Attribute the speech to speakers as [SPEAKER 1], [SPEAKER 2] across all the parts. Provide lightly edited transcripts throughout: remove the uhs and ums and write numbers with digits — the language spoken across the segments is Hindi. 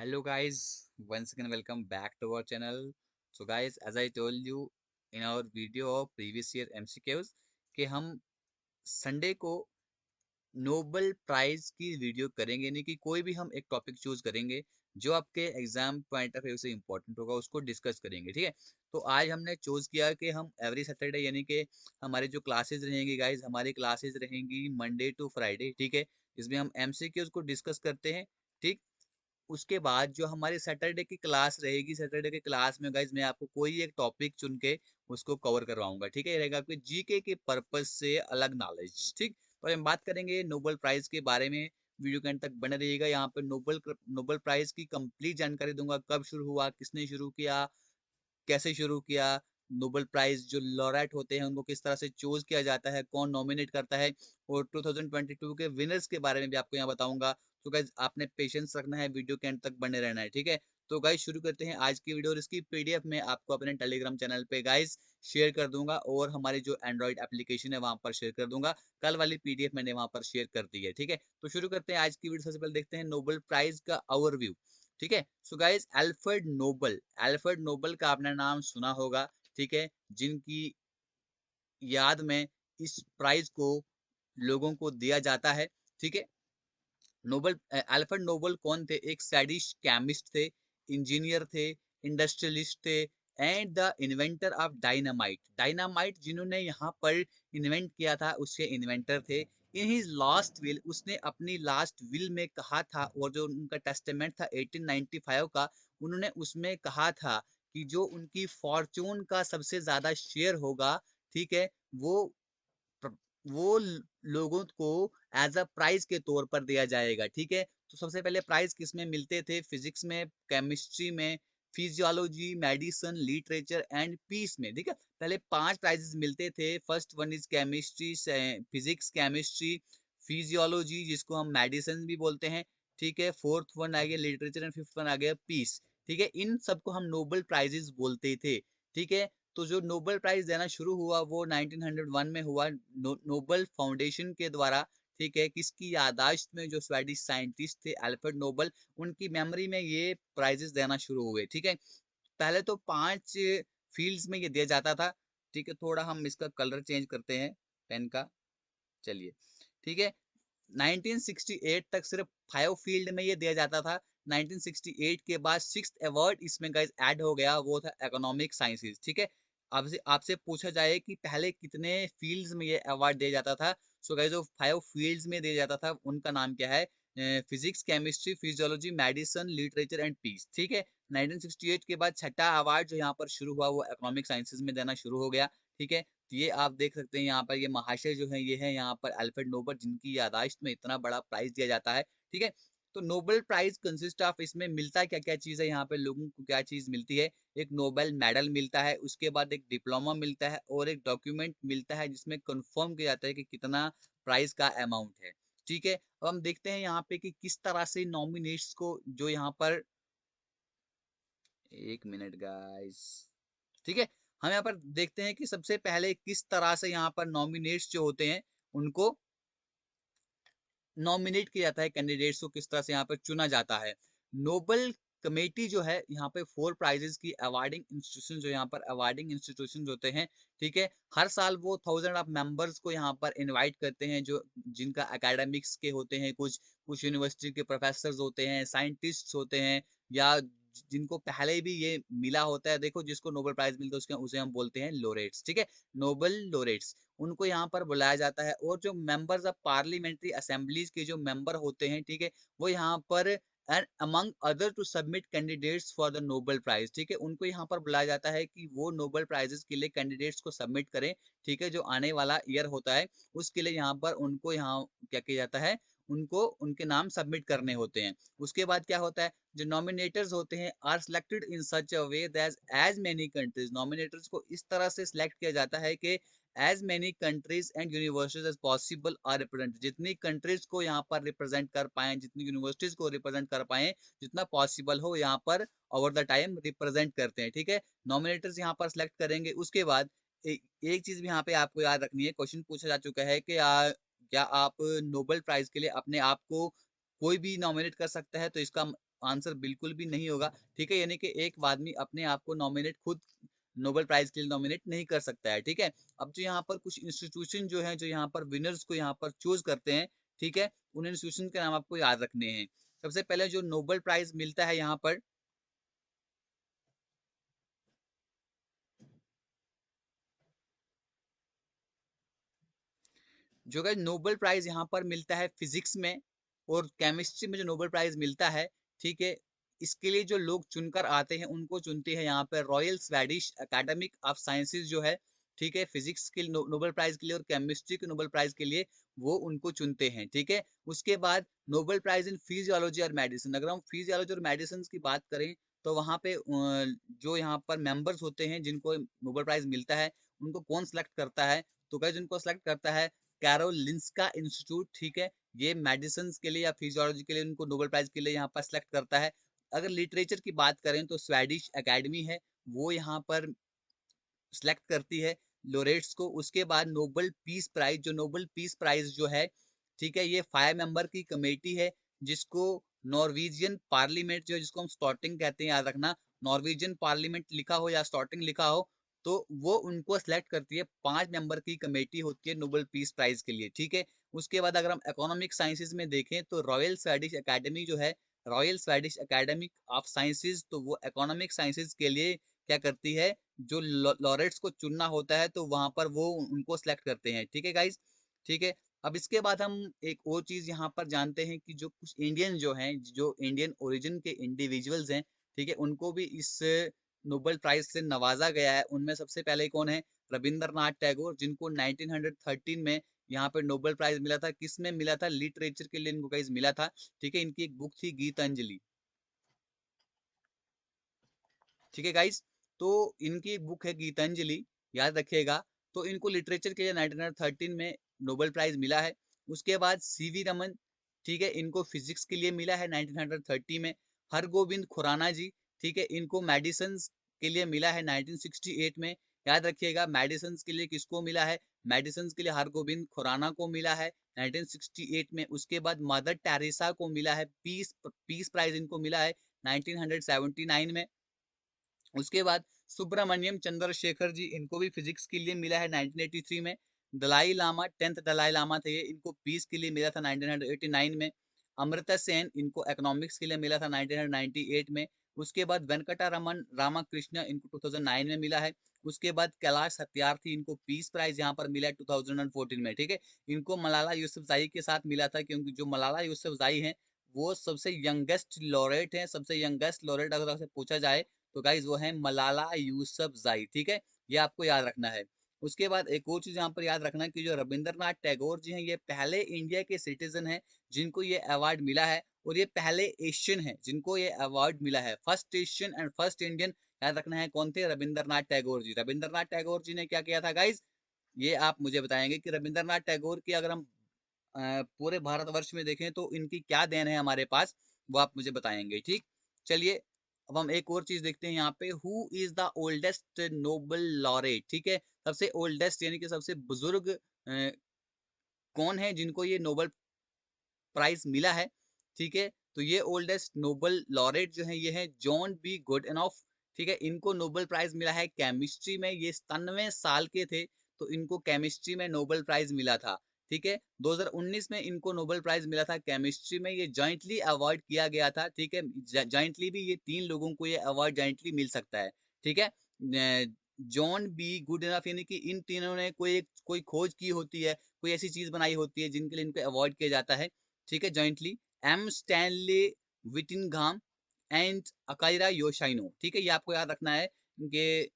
[SPEAKER 1] Hello guys, once again welcome back to our channel. So guys, as I told you in our video of previous year MCQs कि हम संडे को नोबेल प्राइज की वीडियो करेंगे, यानी कि कोई भी हम एक टॉपिक चूज करेंगे जो आपके एग्जाम पॉइंट ऑफ व्यू से इंपॉर्टेंट होगा, उसको डिस्कस करेंगे। ठीक है, तो आज हमने चूज किया कि हम एवरी सैटरडे यानी कि हमारी जो क्लासेस रहेंगी गाइज, हमारी क्लासेस रहेंगी मंडे टू फ्राइडे। ठीक है, इसमें हम एमसीक्यूज को डिस्कस करते हैं। ठीक, उसके बाद जो हमारी सैटरडे की क्लास रहेगी, सैटरडे की क्लास में गाइज मैं आपको कोई एक टॉपिक चुन के उसको कवर करवाऊंगा। ठीक है, ये रहेगा आपके जीके के पर्पज से अलग नॉलेज। ठीक, तो हम बात करेंगे नोबेल प्राइज के बारे में। वीडियो के अंत तक बने रहिएगा। यहाँ पे नोबेल नोबेल प्राइज की कंप्लीट जानकारी दूंगा, कब शुरू हुआ, किसने शुरू किया, कैसे शुरू किया, नोबेल प्राइज जो लॉरेट होते हैं उनको किस तरह से चूज किया जाता है, कौन नॉमिनेट करता है, और 2022 के विनर्स के बारे में भी आपको यहाँ बताऊंगा। तो गाइज आपने पेशेंस रखना है, वीडियो के एंड तक बने रहना है। ठीक है, तो गाइज शुरू करते हैं आज की वीडियो। और इसकी पीडीएफ में आपको अपने टेलीग्राम चैनल पे गाइज शेयर कर दूंगा, और हमारी जो एंड्रॉइड एप्लीकेशन है वहां पर शेयर कर दूंगा। कल वाली पीडीएफ मैंने वहां पर शेयर कर दी है। ठीक है, तो शुरू करते हैं आज की वीडियो। सबसे पहले देखते हैं नोबेल प्राइज का ओवरव्यू। ठीक है, so guys Alfred Nobel, Alfred Nobel का आपने नाम सुना होगा। ठीक है, जिनकी याद में इस प्राइज को लोगों को दिया जाता है। ठीक है, नोबल अल्फ्रेड नोबल कौन थे? एक स्वेडिश केमिस्ट थे, इंजीनियर थे, इंडस्ट्रियलिस्ट थे, and the inventor of dynamite. Dynamite जिन्होंने यहाँ पर इन्वेंट किया था उसके इन्वेंटर थे। इन हिज लास्ट विल, उसने अपनी लास्ट विल में कहा था, और जो उनका टेस्टामेंट था 1895 का, उन्होंने उसमें कहा था कि जो उनकी फॉर्चून का सबसे ज्यादा शेयर होगा, ठीक है, वो वो लोगों को एज अ प्राइज के तौर पर दिया जाएगा। ठीक है, तो सबसे पहले प्राइज किस में मिलते थे? फिजिक्स में, केमिस्ट्री में, physiology, medicine, literature and peace में। ठीक है, पहले 5 प्राइजेस मिलते थे। First one is chemistry, physics, chemistry, physiology जिसको हम मेडिसिन भी बोलते हैं। ठीक है, फोर्थ वन आ गया लिटरेचर, एंड फिफ्थ वन आ गया पीस। ठीक है, इन सबको हम नोबेल प्राइजेस बोलते थे। ठीक है, तो जो नोबेल प्राइज देना शुरू हुआ वो 1901 में हुआ, नोबेल फाउंडेशन के द्वारा। ठीक है, किसकी याददाश्त में? जो स्वेडिश साइंटिस्ट थे अल्फ्रेड नोबल, उनकी मेमोरी में ये प्राइजेस देना शुरू हुए। ठीक है, पहले तो 5 फील्ड्स में ये दिया जाता था। ठीक है, थोड़ा हम इसका कलर चेंज करते हैं पेन का। चलिए, ठीक है, 1968 तक सिर्फ 5 फील्ड में ये दिया जाता था। 1968 के बाद 6th अवार्ड इसमें गाइस ऐड हो गया, वो था इकोनॉमिक साइंसेज। ठीक है, आपसे आपसे पूछा जाए कि पहले कितने फील्ड्स में ये अवार्ड दिया जाता था, सो गाइस जो 5 फील्ड्स में दिया जाता था उनका नाम क्या है? Physics, chemistry, physiology, medicine, literature and peace. ठीक है, 1968 के बाद छठा अवार्ड जो यहाँ पर शुरू हुआ वो इकोनॉमिक साइंसेज में देना शुरू हो गया। ठीक है, तो ये आप देख सकते हैं यहाँ पर, ये महाशय जो है ये है यहाँ पर अल्फ्रेड नोबल, जिनकी याददाश्त में इतना बड़ा प्राइज दिया जाता है। ठीक है, तो नोबेल प्राइज कंसिस्ट ऑफ, इसमें मिलता क्या क्या चीज है, यहाँ पे लोगों को क्या चीज मिलती है? एक नोबेल मेडल मिलता है, उसके बाद एक डिप्लोमा मिलता है, और एक डॉक्यूमेंट मिलता है जिसमें कंफर्म किया जाता है कि कितना प्राइज का अमाउंट है। ठीक है, अब हम देखते हैं यहाँ पे कि किस तरह से नॉमिनेट्स को जो यहाँ पर, एक मिनट गाइस। ठीक है, हम यहाँ पर देखते हैं कि सबसे पहले किस तरह से यहाँ पर नॉमिनेट्स जो होते हैं उनको नॉमिनेट किया जाता है, कैंडिडेट्स को किस तरह से यहाँ पर चुना जाता है। नोबेल कमेटी जो है यहाँ पे 4 प्राइजेस की अवार्डिंग इंस्टीट्यूशन, जो यहाँ पर अवार्डिंग इंस्टीट्यूशन होते हैं। ठीक है, हर साल वो 1000 ऑफ मेंबर्स को यहाँ पर इनवाइट करते हैं, जो जिनका एकेडमिक्स के होते हैं, कुछ कुछ यूनिवर्सिटी के प्रोफेसर होते हैं, साइंटिस्ट होते हैं, या जिनको पहले भी ये मिला होता है। देखो, जिसको नोबेल प्राइज मिलता है उसके उसे हम बोलते हैं लोरेट्स। ठीक है, नोबेल लोरेट्स, उनको यहाँ पर बुलाया जाता है। और जो मेंबर्स ऑफ पार्लियामेंट्री असेंबलीज के जो मेंबर होते हैं, ठीक है, वो यहाँ पर and among other to submit candidates for the Nobel prize. ठीक है, उनको यहाँ पर बुलाया जाता है कि वो नोबेल प्राइजेस के लिए कैंडिडेट्स को सबमिट करें। ठीक है, जो आने वाला ईयर होता है उसके लिए यहाँ पर उनको यहाँ क्या किया जाता है, उनको उनके नाम सबमिट करने होते हैं। उसके बाद क्या होता है, जो नॉमिनेटर्स होते हैं are selected in such a way that as many countries, nominators को इस तरह से सिलेक्ट किया जाता है कि as many countries and universities as possible are represent, जितनी कंट्रीज को यहाँ पर रिप्रेजेंट कर पाए, जितनी यूनिवर्सिटीज को रिप्रेजेंट कर पाए, जितना पॉसिबल हो यहाँ पर ओवर द टाइम रिप्रेजेंट करते हैं। ठीक है, नॉमिनेटर्स यहाँ पर सिलेक्ट करेंगे। उसके बाद एक चीज भी यहाँ पे आपको याद रखनी है, क्वेश्चन पूछा जा चुका है कि क्या आप नोबेल प्राइज के लिए अपने आप को कोई भी नॉमिनेट कर सकता है? तो इसका आंसर बिल्कुल भी नहीं होगा। ठीक है, यानी कि एक आदमी अपने आप को नॉमिनेट खुद नोबेल प्राइज के लिए नॉमिनेट नहीं कर सकता है। ठीक है, अब जो यहाँ पर कुछ इंस्टीट्यूशन जो है जो यहाँ पर विनर्स को यहाँ पर चूज करते हैं, ठीक है, उन इंस्टीट्यूशन के नाम आपको याद रखने हैं। सबसे पहले जो नोबेल प्राइज मिलता है यहाँ पर, जो गाइस नोबेल प्राइज यहाँ पर मिलता है फिजिक्स में और केमिस्ट्री में जो नोबेल प्राइज मिलता है, ठीक है, इसके लिए जो लोग चुनकर आते हैं उनको चुनती है यहाँ पर royal Swedish academic of sciences जो है, ठीक है, फिजिक्स के नोबेल प्राइज के लिए और केमिस्ट्री के नोबेल प्राइज के लिए वो उनको चुनते हैं। ठीक है, उसके बाद नोबेल प्राइज इन फिजियोलॉजी और मेडिसिन, अगर हम फिजियोलॉजी और मेडिसिन की बात करें तो वहाँ पे जो यहाँ पर मेंबर्स होते हैं जिनको नोबेल प्राइज मिलता है उनको कौन सिलेक्ट करता है, तो गाइस उनको सिलेक्ट करता है कैरोलिंस्का इंस्टीट्यूट। ठीक है, ये मेडिसिन के लिए या फिजियोलॉजी के लिए उनको नोबेल प्राइज के लिए यहाँ पर सिलेक्ट करता है। अगर लिटरेचर की बात करें तो स्वेडिश एकेडमी है, वो यहाँ पर सिलेक्ट करती है लोरेट्स को। उसके बाद नोबेल पीस प्राइज, जो नोबेल पीस प्राइज जो है, ठीक है, ये 5 मेंबर की कमेटी है जिसको नॉर्वेजियन पार्लियामेंट जो जिसको हम स्टॉटिंग कहते हैं, याद रखना, नॉर्वेजियन पार्लियामेंट लिखा हो या स्टॉटिंग लिखा हो तो वो उनको सेलेक्ट करती है। 5 मेंबर की कमेटी होती है नोबेल पीस प्राइज के लिए। ठीक है, उसके बाद अगर हम इकोनॉमिक साइंसेज में देखें तो रॉयल स्वेडिश एकेडमी जो है, Royal Swedish academic of sciences, तो वो इकोनॉमिक साइंसेज के लिए क्या करती है, जो लॉरेट्स को चुनना होता है तो वहां पर वो उनको सेलेक्ट करते हैं। ठीक है गाइज, ठीक है, अब इसके बाद हम एक और चीज यहाँ पर जानते हैं कि जो कुछ इंडियन जो हैं, जो इंडियन ओरिजिन के इंडिविजुअल्स हैं, ठीक है, उनको भी इस नोबेल प्राइज से नवाजा गया है। उनमें सबसे पहले कौन है, रविंद्रनाथ टैगोर, जिनको 1913 में यहाँ पे नोबेल प्राइज मिला था। किसमें मिला था, लिटरेचर के लिए इनको गाइज मिला था। ठीक है, इनकी एक बुक थी गीतांजलि। ठीक है गाइस, तो इनकी एक बुक है गीतांजलि, याद रखिएगा। तो इनको लिटरेचर के लिए 1913 में नोबेल प्राइज मिला है। उसके बाद सीवी रमन, ठीक है, इनको फिजिक्स के लिए मिला है 1930 में। हरगोविंद खुराना जी, ठीक है, इनको मेडिसिन के लिए मिला है 1968 में। याद रखिएगा, मेडिसिन के लिए किसको मिला है, मेडिसिन के लिए हरगोविंद खुराना को मिला है 1968 में। उसके बाद मदर टेरेसा को मिला है पीस पीस प्राइज, इनको मिला है 1979 में। उसके बाद सुब्रमण्यम चंद्रशेखर जी, इनको भी फिजिक्स के लिए मिला है 1983 में। दलाई लामा, 10th दलाई लामा थे ये, इनको पीस के लिए मिला था 1989 में। अमृता सेन, इनको इकोनॉमिक्स के लिए मिला था 1998 में। उसके बाद वेंकटा रमन रामाकृष्ण, इनको 2009 में मिला है। उसके बाद कैलाश सत्यार्थी, इनको पीस प्राइज यहाँ पर मिला है 2014 में। ठीक है, इनको मलाला यूसुफजई के साथ मिला था, क्योंकि जो मलाला यूसुफजई हैं वो सबसे यंगेस्ट लॉरेट हैं। सबसे यंगेस्ट लॉरेट अगर आपसे पूछा जाए तो गाइज वो है मलाला यूसुफजई। ठीक है, ये आपको याद रखना है। उसके बाद एक और चीज यहाँ पर याद रखना कि जो रविंद्रनाथ टैगोर जी हैं, ये पहले इंडिया के सिटीजन हैं जिनको ये अवार्ड मिला है, और ये पहले एशियन हैं जिनको ये अवार्ड मिला है। First Asian and first Indian, याद रखना है कौन थे, रविंद्रनाथ टैगोर जी। रविंद्रनाथ टैगोर जी ने क्या किया था गाइज, ये आप मुझे बताएंगे कि रविंद्रनाथ टैगोर की अगर हम पूरे भारतवर्ष में देखें तो इनकी क्या देन है हमारे पास, वो आप मुझे बताएंगे। ठीक, चलिए, अब हम एक और चीज देखते हैं यहाँ पे, who is the oldest Nobel laureate. ठीक है, सबसे ओल्डेस्ट यानी कि सबसे बुजुर्ग कौन है जिनको ये नोबेल प्राइज मिला है। ठीक है, तो ये ओल्डेस्ट नोबेल लॉरेट जो है ये है जॉन बी गुडइनफ। ठीक है, इनको नोबेल प्राइज मिला है केमिस्ट्री में, ये 97 साल के थे तो इनको केमिस्ट्री में नोबेल प्राइज मिला था। ठीक है, 2019 में इनको नोबेल प्राइज मिला था केमिस्ट्री में, ये जॉइंटली अवार्ड किया गया था। ठीक है, जॉइंटली भी ये 3 लोगों को ये अवार्ड जॉइंटली मिल सकता है। ठीक है, जॉन बी गुड इनफ, यानी कि इन तीनों ने कोई खोज की होती है, कोई ऐसी चीज बनाई होती है जिनके लिए इनको अवार्ड किया जाता है। ठीक है, jointly. M Stanley Whittingham and Akira Yoshino. ठीक है, ये आपको याद रखना है कि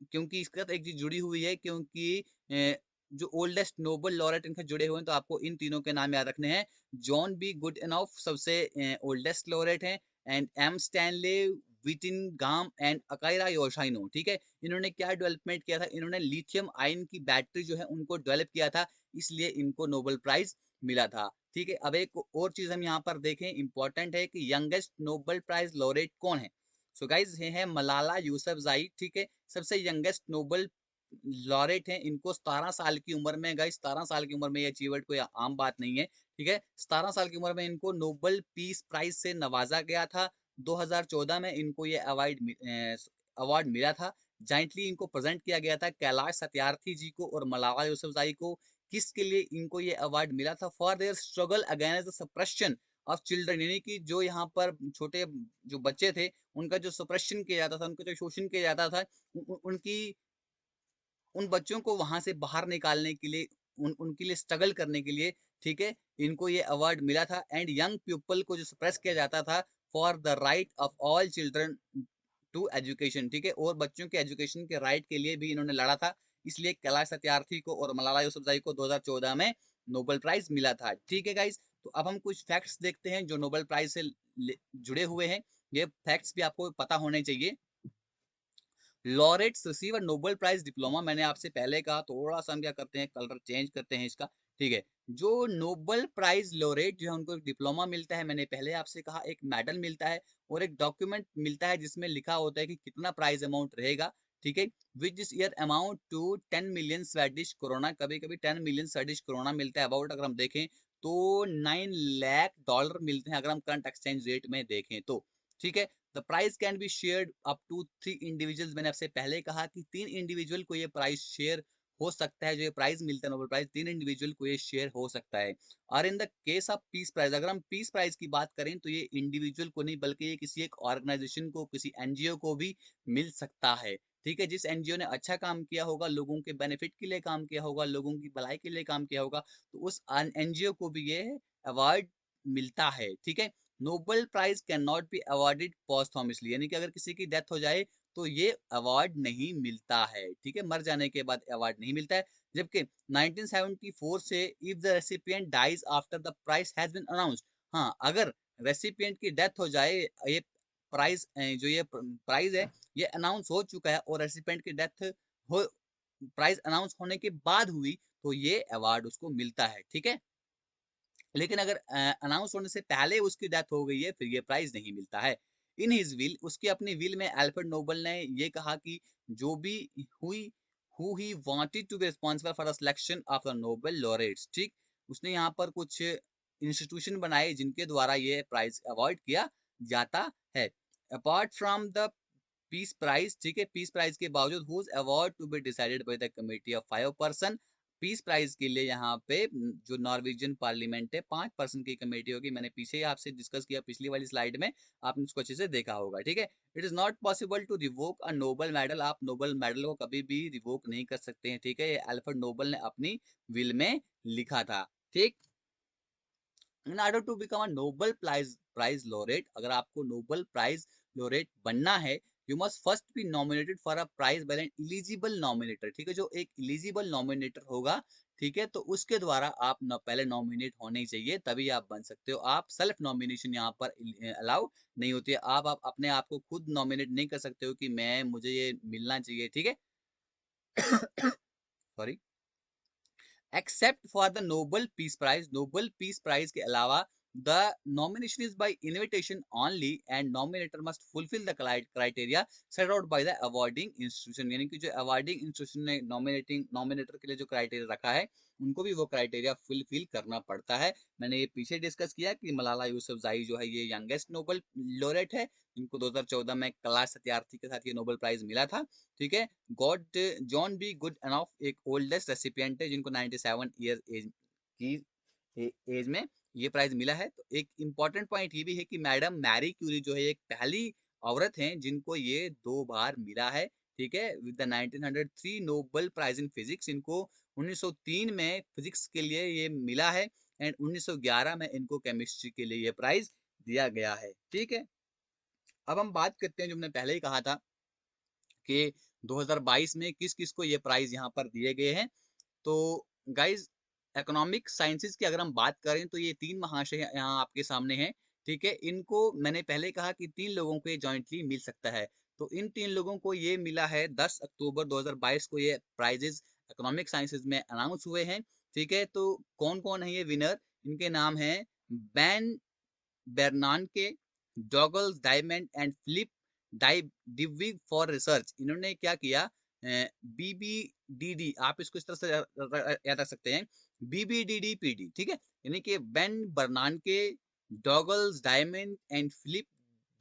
[SPEAKER 1] क्योंकि इसके साथ एक चीज जुड़ी हुई है, क्योंकि जो ओल्डेस्ट नोबेल लॉरेट इनके जुड़े हुए हैं तो आपको इन तीनों के नाम याद रखने हैं। जॉन बी गुड इनफ सबसे ओल्डेस्ट लॉरेट हैं, and M Stanley Whittingham and Akira Yoshino. ठीक है, इन्होंने क्या डेवलपमेंट किया था, इन्होंने लिथियम आयन की बैटरी जो है उनको डेवलप किया था, इसलिए इनको नोबेल प्राइज मिला था। ठीक है, अब एक और चीज हम यहाँ पर देखें, इंपॉर्टेंट है कि यंगेस्ट नोबेल प्राइज लॉरेट कौन है। सो गाइज ये है मलाला यूसुफजई। ठीक है, सबसे यंगेस्ट नोबेल लॉरेट हैं, इनको 17 साल की उम्र में, गाइस 17 साल की उम्र में ये अचीवमेंट कोई आम बात नहीं है। ठीक है, 17 साल की उम्र में इनको नोबेल पीस प्राइज से नवाजा गया था 2014 में इनको ये अवार्ड मिला था। जॉइंटली इनको प्रेजेंट किया गया था कैलाश सत्यार्थी जी को और मलाला यूसुफजई को। किसके लिए इनको ये अवार्ड मिला था? For their struggle against the suppression of children, यानी कि जो यहाँ पर छोटे जो बच्चे थे उनका जो सप्रेशन किया जाता था, उनका जो शोषण किया जाता था, उनकी उन बच्चों को वहां से बाहर निकालने के लिए, उनके लिए स्ट्रगल करने के लिए, ठीक है, इनको ये अवार्ड मिला था। एंड यंग पीपल को जो सप्रेस किया जाता था, for the right of all children to education, ठीक है, और बच्चों के एजुकेशन के राइट के लिए भी इन्होंने लड़ा था। इसलिए कैलाश सत्यार्थी को और मलाला यूसुफजई को 2014 में नोबेल प्राइज मिला था। ठीक है गाइज, तो अब हम कुछ फैक्ट्स देखते हैं जो नोबेल प्राइज से जुड़े हुए हैं। ये फैक्ट्स भी आपको पता होने चाहिए। Laureates receive a Nobel prize diploma, मैंने आपसे पहले कहा, थोड़ा सा हम क्या करते हैं, कलर चेंज करते हैं इसका, ठीक है। जो नोबेल प्राइज लॉरेट जो है उनको एक डिप्लोमा मिलता है, मैंने पहले आपसे कहा, एक मेडल मिलता है और एक डॉक्यूमेंट मिलता है जिसमें लिखा होता है कि कितना प्राइज अमाउंट रहेगा, ठीक है, which this year amount to 10 million Swedish corona. कभी कभी 10 मिलियन स्वेडिश कोरोना मिलता है, अबाउट अगर हम देखें तो 9 लाख डॉलर मिलते हैं, अगर हम करंट एक्सचेंज रेट में देखें तो, ठीक है। The prize can be shared up to 3 individuals, मैंने आपसे पहले कहा कि 3 इंडिविजुअल को ये प्राइज शेयर हो सकता है, जो ये प्राइज मिलता है नोबेल प्राइज, 3 इंडिविजुअल को ये शेयर हो सकता है। और in the case of peace prize, अगर हम पीस प्राइज की बात करें तो ये इंडिविजुअल को नहीं बल्कि ये किसी एक ऑर्गेनाइजेशन को, किसी एनजीओ को भी मिल सकता है, ठीक है। जिस एनजीओ ने अच्छा काम किया होगा, लोगों के बेनिफिट के लिए काम किया होगा, लोगों की भलाई के लिए काम किया होगा, तो उस एनजीओ को भी ये अवार्ड मिलता है, ठीक है। Nobel prize can not be awarded posthumously, यानी कि अगर किसी की डेथ हो जाए तो ये अवार्ड नहीं मिलता है, ठीक है, मर जाने के बाद अवार्ड नहीं मिलता है। जबकि 1974 से if the recipient dies after the prize has been announced, हाँ, अगर रेसिपिएंट की डेथ हो जाए, ये प्राइज जो ये प्राइज है ये अनाउंस हो चुका है और रेसिपिएंट की डेथ हो, प्राइज अनाउंस होने के बाद हुई, तो ये अवार्ड उसको मिलता है, ठीक है। लेकिन अगर अनाउंस होने से पहले उसकी डेथ हो गई है, फिर ये प्राइज नहीं मिलता है। इन हिज विल, उसकी अपनी विल में अल्फ्रेड नोबेल ने ये कहा कि जो भी हुई who he wanted to be responsible for the selection of the Nobel laureates, ठीक, उसने यहाँ पर कुछ इंस्टीट्यूशन बनाए जिनके द्वारा ये प्राइज अवार्ड किया जाता है। Apart from the peace prize, ठीक है, पीस प्राइज के बावजूद whose award to be decided by the committee of 5 person. Peace prize के लिए यहाँ पे जो नॉर्वेजियन पार्लियामेंट है, 5 पर्सन की कमेटी होगी। मैंने पीछे ही आपसे डिस्कस किया पिछली वाली स्लाइड में, आपने उसको अच्छे से देखा होगा, ठीक है। It is not possible to revoke a Nobel medal, आप नोबल मेडल को कभी भी रिवोक नहीं कर सकते हैं, ठीक है, ये अल्फ्रेड नोबल ने अपनी विल में लिखा था, ठीक। In order to become a Nobel prize laureate, अगर आपको नोबल प्राइज लॉरेट बनना है, you must first be nominated for a prize by an eligible nominator, ठीक है, जो एक इलिजिबल नॉमिनेटर होगा, ठीक है, तो उसके द्वारा आप पहले नॉमिनेट होने चाहिए, तभी आप बन सकते हो। आप सेल्फ नॉमिनेशन यहाँ पर अलाउ नहीं होती है, आप अपने आप को खुद नॉमिनेट नहीं कर सकते हो कि मैं, मुझे ये मिलना चाहिए, ठीक है। Sorry, except for the Nobel peace prize, Nobel peace prize के अलावा the nomination is by invitation only and nominator must fulfil the criteria set out by the awarding institution, यानी कि जो अवार्डिंग इंस्टीट्यूशन ने नॉमिनेटर के लिए जो क्राइटेरिया रखा है, उनको भी वो क्राइटेरिया फुलफिल करना पड़ता है। मैंने ये पीछे डिस्कस किया कि मलाला यूसुफजई जो है ये यंगेस्ट नोबल लॉरेट है, इनको 2014 में कैलाश सत्यार्थी के साथ ये नोबेल प्राइज मिला था, ठीक है। God John be good enough एक ओल्डेस्ट रेसिपिएंट है जिनको 97 ईयर एज की एज में ये प्राइज मिला है। तो एक इंपॉर्टेंट पॉइंट ये भी है कि मैडम मैरी क्यूरी जो है एक पहली औरत हैं जिनको ये 2 बार मिला है, ठीक है, with the 1903 Nobel prize in physics, इनको 1903 में फिजिक्स के लिए ये मिला है एंड 1911 में इनको केमिस्ट्री के लिए ये प्राइज दिया गया है, ठीक है। अब हम बात करते हैं जो हमने पहले ही कहा था कि 2022 में किस किस को ये प्राइज यहाँ पर दिए गए हैं। तो गाइज, इकोनॉमिक साइंसेज की अगर हम बात करें तो ये 3 महाशय यहाँ आपके सामने हैं, ठीक है। इनको मैंने पहले कहा कि 3 लोगों को ये जॉइंटली मिल सकता है, तो इन 3 लोगों को ये मिला है 10 अक्टूबर 2022 को ये प्राइजेस इकोनॉमिक साइंसेज में अनाउंस हुए हैं, ठीक है। तो कौन कौन है ये विनर? इनके नाम है Ben Bernanke, Douglas Diamond and Philip Dybvig for research. इन्होंने क्या किया, बीबीडीडी, आप इसको इस तरह से याद रख सकते हैं, बीबीडीडीपीडी, ठीक है, यानी कि Ben Bernanke, Douglas Diamond and Philip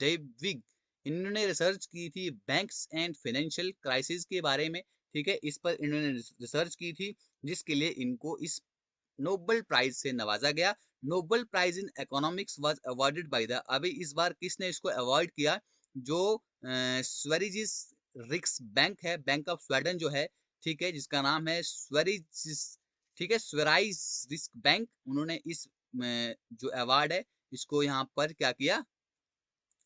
[SPEAKER 1] Dybvig, इन्होंने रिसर्च की थी बैंक्स एंड फाइनेंशियल क्राइसिस के बारे में, ठीक है, इस पर इन्होंने रिसर्च की थी, जिसके लिए इनको इस नोबेल प्राइज से नवाजा गया। Nobel prize in economics was awarded by the, अभी इस बार किसने इसको अवार्ड किया, जो स्वेरिजिस रिक्स बैंक है, बैंक ऑफ स्वीडन जो है, ठीक है, जिसका नाम है स्वेरिजिस, ठीक है, स्वेराइज रिस्क बैंक, उन्होंने इस जो अवार्ड है इसको यहाँ पर क्या किया,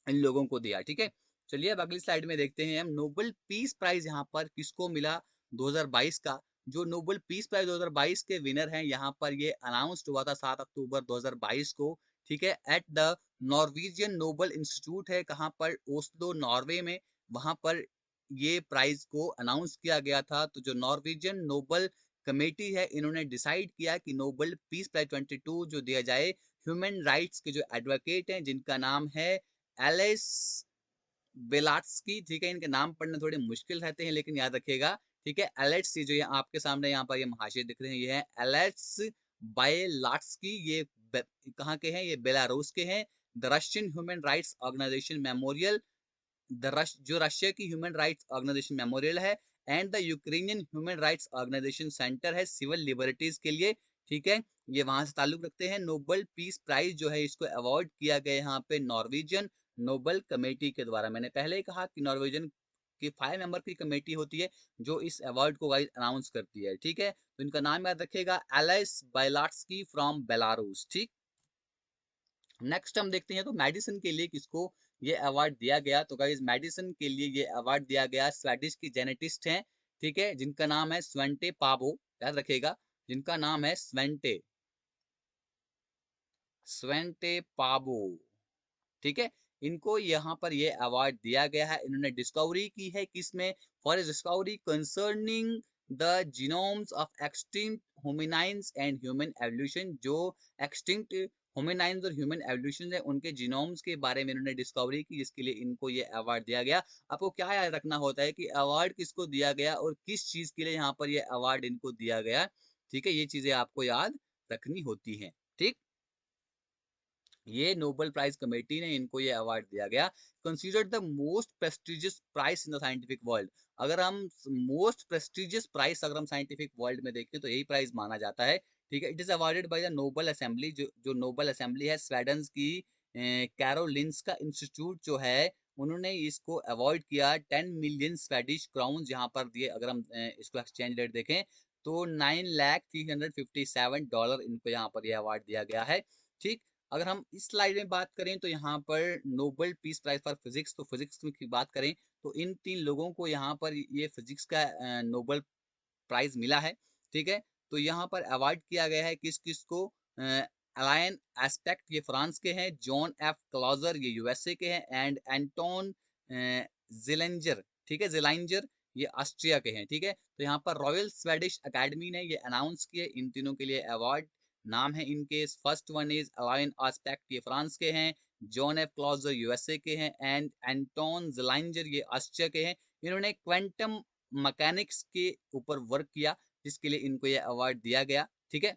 [SPEAKER 1] इन लोगों को दिया, ठीक है। चलिए अब अगली स्लाइड में देखते हैं हम, नोबेल पीस प्राइज यहाँ पर किसको मिला 2022 का। जो नोबेल पीस प्राइज 2022 के विनर हैं, यहाँ पर ये अनाउंस्ड हुआ था 7 अक्टूबर 2022 को, ठीक है, at the Norwegian Nobel institute है, कहाँ पर, ओस्लो नॉर्वे में, वहां पर ये प्राइज को अनाउंस किया गया था। तो जो नॉर्वेजियन नोबेल कमेटी है, इन्होंने डिसाइड किया कि नोबेल पीस प्राइज 22 जो दिया जाए ह्यूमन राइट्स के जो एडवोकेट हैं, जिनका नाम है एलिस बेलाट्सकी, ठीक है, इनके नाम पढ़ने थोड़े मुश्किल रहते हैं लेकिन याद रखिएगा, ठीक है, एलेट्स, जो ये आपके सामने यहाँ पर ये महाशय दिख रहे हैं, ये है एलेट्स बायलाट्सकी, ये कहाँ के हैं, ये बेलारूस के हैं। The Russian human rights organisation memorial, जो रशिया की ह्यूमन राइट्स ऑर्गेनाइजेशन मेमोरियल है, and the Ukrainian human rights organisation centre है सिविल लिबर्टीज के लिए, ठीक है, ये वहां से ताल्लुक रखते हैं। नोबेल पीस प्राइज जो है इसको अवार्ड किया गया यहाँ पे नॉर्वेजियन नोबेल कमेटी के द्वारा। मैंने पहले ही कहा कि नॉर्वेजियन की 5 मेंबर की कमेटी होती है जो इस अवार्ड को गाइस अनाउंस करती है, ठीक है, तो इनका नाम याद रखेगा, एलाइस बायलाट्सकी फ्रॉम बेलारूस, ठीक। नेक्स्ट हम देखते हैं तो मेडिसिन के लिए किसको ये अवार्ड दिया गया, तो गाइस मेडिसिन के लिए ये अवार्ड दिया गया स्वेडिश की जेनेटिस्ट हैं, ठीक है, जिनका नाम है स्वेंटे पाबो, याद रखिएगा, जिनका नाम है स्वेंटे स्वेंटे पाबो, ठीक है, इनको यहाँ पर ये अवार्ड दिया गया है। इन्होंने डिस्कवरी की है किसमें, for discovery concerning the genomes of extinct hominins and human evolution, जो एक्सटिंक्ट होमिनाइंस और ह्यूमन एवोल्यूशन है उनके जीनोम्स के बारे में इन्होंने डिस्कवरी की, जिसके लिए इनको ये अवार्ड दिया गया। आपको क्या याद रखना होता है कि अवार्ड किसको दिया गया और किस चीज के लिए यहाँ पर ये अवार्ड इनको दिया गया, ठीक है, ये चीजें आपको याद रखनी होती हैं, ठीक। ये नोबेल प्राइज कमेटी ने इनको ये अवार्ड दिया गया। Considered the most prestigious prize in the scientific world, अगर हम मोस्ट प्रेस्टिजियस प्राइज अगर हम साइंटिफिक वर्ल्ड में देखें तो यही प्राइज माना जाता है, ठीक है। It is awarded by the Nobel assembly, जो नोबेल असेंबली है स्वीडन की, कैरोलिंस्का इंस्टीट्यूट जो है, उन्होंने इसको अवॉर्ड किया 10 मिलियन स्वेडिश क्राउन यहाँ पर दिए, अगर हम इसको एक्सचेंज रेट देखें तो $9,357 इनको यहाँ पर यह अवार्ड दिया गया है, ठीक। अगर हम इस स्लाइड में बात करें तो यहाँ पर Nobel peace prize for physics, तो फिजिक्स की बात करें तो इन 3 लोगों को यहाँ पर ये फिजिक्स का नोबेल प्राइज मिला है, ठीक है। तो यहाँ पर अवार्ड किया गया है किस किस को, अलायन एस्पेक्ट ये फ्रांस के हैं, जॉन एफ क्लॉजर ये यूएसए के हैं, एंड एंटोन जिलेंजर, ठीक है, जिलाइंजर ये ऑस्ट्रिया के हैं, ठीक है। तो यहाँ पर रॉयल स्वेडिश अकेडमी ने ये अनाउंस किए इन तीनों के लिए अवार्ड, नाम है इनके, फर्स्ट वन इज अलायन एस्पेक्ट ये फ्रांस के हैं, जॉन एफ क्लॉजर यूएसए के हैं, एंड एंटोन जिलाइंजर ये ऑस्ट्रिया के हैं। इन्होंने क्वांटम मैकेनिक्स के ऊपर वर्क किया, जिसके लिए इनको ये अवार्ड दिया गया, ठीक है।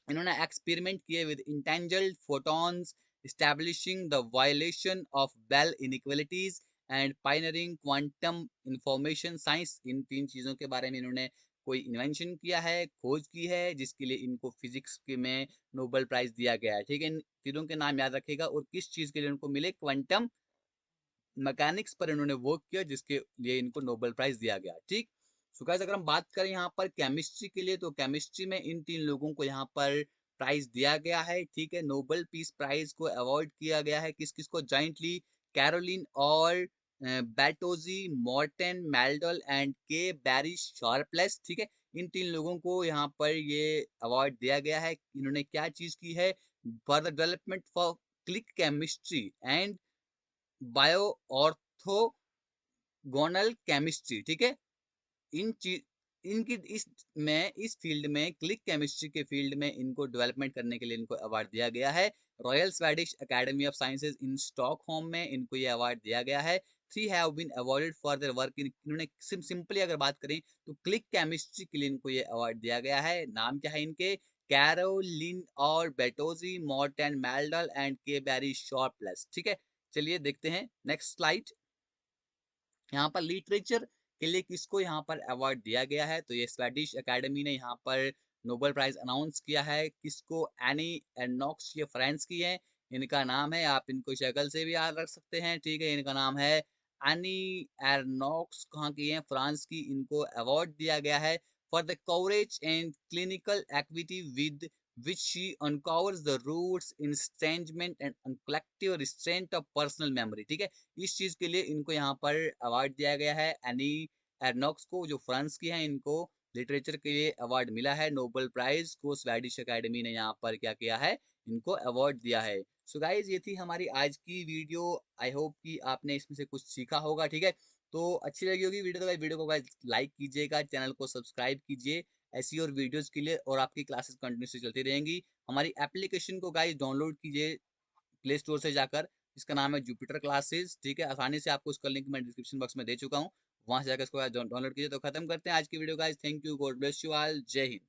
[SPEAKER 1] इन्होंने एक्सपेरिमेंट किए with entangled photons, establishing the violation of Bell inequalities and pioneering quantum information science, इन 3 चीजों के बारे में इन्होंने कोई इन्वेंशन किया है, खोज की है, जिसके लिए इनको फिजिक्स के में नोबेल प्राइज दिया गया है, ठीक है। इन तीनों के नाम याद रखेगा और किस चीज के लिए उनको मिले, क्वांटम मैकेनिक्स पर इन्होंने वर्क किया, जिसके लिए इनको नोबेल प्राइज दिया गया, ठीक। सो गाइस अगर हम बात करें यहाँ पर केमिस्ट्री के लिए, तो केमिस्ट्री में इन 3 लोगों को यहाँ पर प्राइज दिया गया है, ठीक है। नोबेल पीस प्राइज को अवॉर्ड किया गया है किस किस को, जॉइंटली कैरोलिन और बैटोजी मॉर्टन मेल्डल एंड के बैरी शार्पलेस, ठीक है। इन 3 लोगों को यहाँ पर ये अवार्ड दिया गया है। इन्होंने क्या चीज की है, for the development for click chemistry and bio orthogonal chemistry, ठीक है। इन चीज इनकी इस फील्ड में, क्लिक केमिस्ट्री के फील्ड में इनको डेवलपमेंट करने के लिए इनको अवार्ड दिया गया है। Royal Swedish Academy of Sciences in Stockholm में इनको ये अवार्ड दिया गया है। 3 have been awarded for their work in, इन्होंने सिंपली अगर बात करें तो क्लिक केमिस्ट्री के लिए इनको ये अवार्ड दिया गया है। नाम क्या है इनके, कैरोलिन और बेटोजी मॉर्टन मेल्डल एंड के बैरी शॉर्पलेस, ठीक है। चलिए देखते हैं नेक्स्ट स्लाइड। यहाँ पर लिटरेचर के लिए किसको यहाँ पर अवार्ड दिया गया है, तो ये स्वेडिश एकेडमी ने यहाँ पर नोबेल प्राइज अनाउंस किया है। किसको? एनी एर्नॉक्स, ये फ्रांस की है, इनका नाम है, आप इनको शक्ल से भी याद रख सकते हैं, ठीक है। इनका नाम है एनी एर्नॉक्स, कहाँ की है? फ्रांस की। इनको अवार्ड दिया गया है for the coverage and clinical activity with which she uncovers the roots, estrangement and collective restraint of personal memory, ठीक है। इस चीज के लिए इनको यहाँ पर अवार्ड दिया गया है। एनी एर्नॉक्स को, जो फ्रांस की हैं, इनको लिटरेचर के लिए अवार्ड मिला है। नोबेल प्राइज को स्वेडिश एकेडमी ने यहाँ पर क्या किया है, इनको अवार्ड दिया है। सो गाइज, ये थी हमारी आज की वीडियो। आई होप कि आपने इसमें से कुछ सीखा होगा, ठीक है। तो अच्छी लगी होगी वीडियो, तो वीडियो को गाइज लाइक कीजिएगा, चैनल को सब्सक्राइब कीजिए ऐसी और वीडियोस के लिए, और आपकी क्लासेस कंटिन्यूसली चलती रहेंगी। हमारी एप्लीकेशन को गाइज डाउनलोड कीजिए प्ले स्टोर से जाकर, इसका नाम है जुपिटर क्लासेस, ठीक है। आसानी से आपको उसका लिंक मैं डिस्क्रिप्शन बॉक्स में दे चुका हूँ, वहां से जाकर इसको डाउनलोड कीजिए। तो खत्म करते हैं आज की video guys. Thank you, God bless you all, जय हिंद।